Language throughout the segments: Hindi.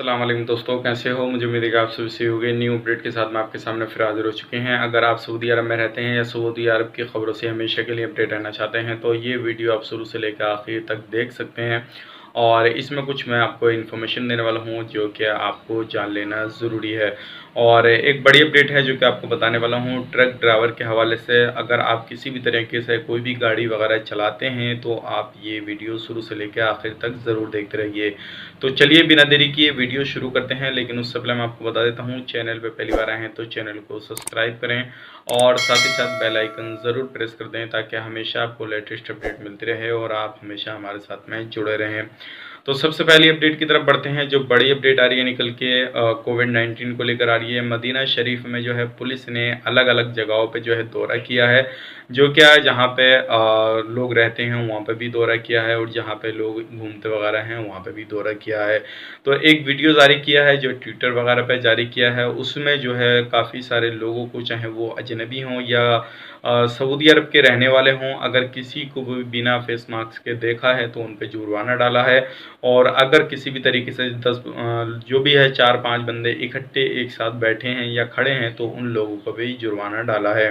अस्सलाम वालेकुम दोस्तों, कैसे हो। मुझे उम्मीद है कि आप सभी सही होंगे। न्यू अपडेट के साथ मैं आपके सामने फिर हाजिर हो चुके हैं। अगर आप सऊदी अरब में रहते हैं या सऊदी अरब की खबरों से हमेशा के लिए अपडेट रहना चाहते हैं तो ये वीडियो आप शुरू से लेकर आखिर तक देख सकते हैं। और इसमें कुछ मैं आपको इन्फॉर्मेशन देने वाला हूँ जो कि आपको जान लेना ज़रूरी है। और एक बड़ी अपडेट है जो कि आपको बताने वाला हूँ ट्रक ड्राइवर के हवाले से। अगर आप किसी भी तरीके से कोई भी गाड़ी वगैरह चलाते हैं तो आप ये वीडियो शुरू से लेकर आखिर तक ज़रूर देखते रहिए। तो चलिए बिना देरी किए वीडियो शुरू करते हैं, लेकिन उससे पहले मैं आपको बता देता हूँ चैनल पे पहली बार आए हैं तो चैनल को सब्सक्राइब करें और साथ ही साथ बेल आइकन ज़रूर प्रेस कर दें ताकि हमेशा आपको लेटेस्ट अपडेट मिलती रहे और आप हमेशा हमारे साथ में जुड़े रहें। तो सबसे पहली अपडेट की तरफ बढ़ते हैं। जो बड़ी अपडेट आ रही है निकल के कोविड-19 को लेकर आ रही है। मदीना शरीफ में जो है पुलिस ने अलग अलग जगहों पे जो है दौरा किया है, जो क्या जहाँ पे लोग रहते हैं वहाँ पे भी दौरा किया है और जहाँ पे लोग घूमते वगैरह हैं वहाँ पे भी दौरा किया है। तो एक वीडियो जारी किया है जो ट्विटर वगैरह पे जारी किया है, उसमें जो है काफ़ी सारे लोगों को, चाहे वो अजनबी हों या सऊदी अरब के रहने वाले हों, अगर किसी को भी बिना फेस मास्क के देखा है तो उन पे जुर्माना डाला है। और अगर किसी भी तरीके से 10 जो भी है 4-5 बंदे इकट्ठे एक साथ बैठे हैं या खड़े हैं तो उन लोगों को भी जुर्माना डाला है।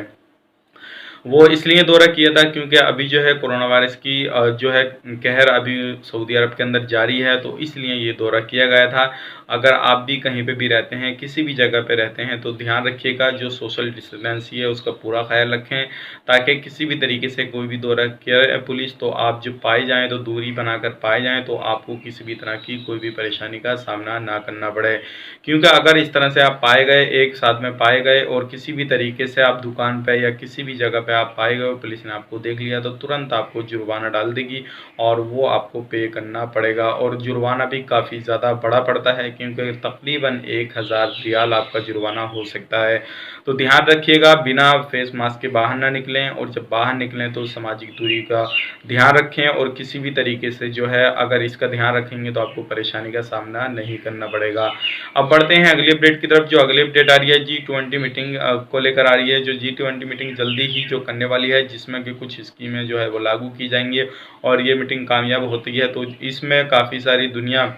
वो इसलिए दौरा किया था क्योंकि अभी जो है कोरोना वायरस की जो है कहर अभी सऊदी अरब के अंदर जारी है, तो इसलिए ये दौरा किया गया था। अगर आप भी कहीं पे भी रहते हैं, किसी भी जगह पे रहते हैं तो ध्यान रखिएगा, जो सोशल डिस्टेंस है उसका पूरा ख्याल रखें ताकि किसी भी तरीके से कोई भी दौरा किया पुलिस तो आप जो पाए जाएँ तो दूरी बनाकर पाए जाएँ तो आपको किसी भी तरह की कोई भी परेशानी का सामना ना करना पड़े। क्योंकि अगर इस तरह से आप पाए गए, एक साथ में पाए गए और किसी भी तरीके से आप दुकान पे या किसी भी जगह पे आप पाए गए, पुलिस ने आपको देख लिया तो तुरंत आपको जुर्माना डाल देगी और वो आपको पे करना पड़ेगा। और जुर्माना भी काफ़ी ज़्यादा बड़ा पड़ता है क्योंकि तकरीबन 1000 रियाल आपका जुर्माना हो सकता है। तो ध्यान रखिएगा, बिना फेस मास्क के बाहर ना निकलें और जब बाहर निकलें तो सामाजिक दूरी का ध्यान रखें और किसी भी तरीके से जो है अगर इसका ध्यान रखेंगे तो आपको परेशानी का सामना नहीं करना पड़ेगा। अब बढ़ते हैं अगली अपडेट की तरफ। जो अगली अपडेट आ रही है G20 मीटिंग को लेकर आ रही है। जो G20 मीटिंग जल्दी ही जो करने वाली है, जिसमें कि कुछ स्कीमें जो है वो लागू की जाएंगी और ये मीटिंग कामयाब होती है तो इसमें काफ़ी सारी दुनिया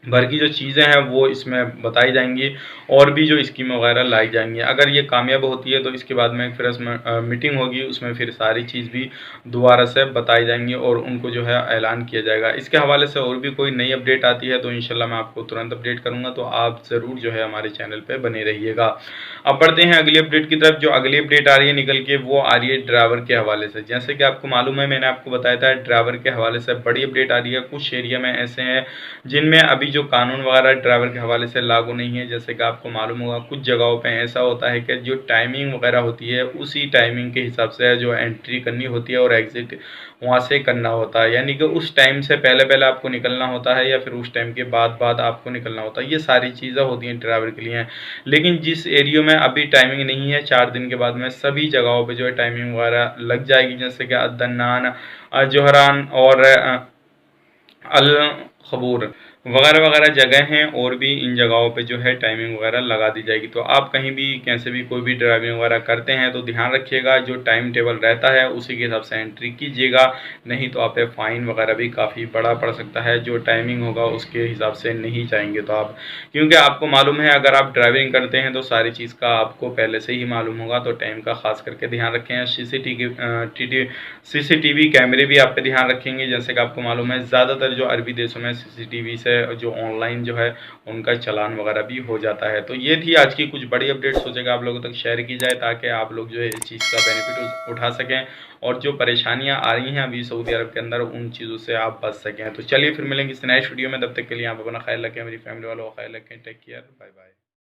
भर की जो चीज़ें हैं वो इसमें बताई जाएंगी और भी जो स्कीम वगैरह लाई जाएंगी। अगर ये कामयाब होती है तो इसके बाद में फिर इसमें मीटिंग होगी, उसमें फिर सारी चीज़ भी दोबारा से बताई जाएंगी और उनको जो है ऐलान किया जाएगा। इसके हवाले से और भी कोई नई अपडेट आती है तो इंशाल्लाह मैं आपको तुरंत अपडेट करूँगा, तो आप ज़रूर जो है हमारे चैनल पर बने रहिएगा। अब बढ़ते हैं अगली अपडेट की तरफ। जो अगली अपडेट आ रही है निकल के वो आ रही है ड्राइवर के हवाले से। जैसे कि आपको मालूम है, मैंने आपको बताया था ड्राइवर के हवाले से बड़ी अपडेट आ रही है। कुछ एरिया में ऐसे हैं जिनमें अभी जो कानून वगैरह ड्राइवर के हवाले से लागू नहीं है। जैसे कि आपको मालूम होगा कुछ जगहों पे ऐसा होता है कि जो टाइमिंग वगैरह होती है उसी टाइमिंग के हिसाब से जो एंट्री करनी होती है और एग्ज़िट वहाँ से करना होता है, यानी कि उस टाइम से पहले पहले आपको निकलना होता है या फिर उस टाइम के बाद बाद आपको निकलना होता है। ये सारी चीज़ें होती हैं ड्राइवर के लिए। लेकिन जिस एरिया में अभी टाइमिंग नहीं है, 4 दिन के बाद में सभी जगहों पर जो है टाइमिंग वगैरह लग जाएगी। जैसे कि अद्दन्नान, जोहरान और अल खबूर वगैरह वगैरह जगह हैं और भी इन जगहों पे जो है टाइमिंग वगैरह लगा दी जाएगी। तो आप कहीं भी कैसे भी कोई भी ड्राइविंग वगैरह करते हैं तो ध्यान रखिएगा, जो टाइम टेबल रहता है उसी के हिसाब से एंट्री कीजिएगा, नहीं तो आप पे फ़ाइन वगैरह भी काफ़ी बड़ा पड़ सकता है। जो टाइमिंग होगा उसके हिसाब से नहीं जाएंगे तो आप, क्योंकि आपको मालूम है अगर आप ड्राइविंग करते हैं तो सारी चीज़ का आपको पहले से ही मालूम होगा, तो टाइम का खास करके ध्यान रखें। CCTV कैमरे भी आप पे ध्यान रखेंगे। जैसे कि आपको मालूम है ज़्यादातर जो अरबी देशों में CCTV से जो ऑनलाइन जो है उनका चालान वगैरह भी हो जाता है। तो ये थी आज की कुछ बड़ी अपडेट, सोचेगा आप लोगों तक शेयर की जाए ताकि आप लोग जो है इस चीज़ का बेनिफिट उठा सकें और जो परेशानियां आ रही हैं अभी सऊदी अरब के अंदर उन चीज़ों से आप बच सकें। तो चलिए फिर मिलेंगे इस नेक्स्ट वीडियो में, तब तक के लिए आप अपना ख्याल रखें, मेरी फैमिली वालों का ख्याल रखें। Take care, bye bye.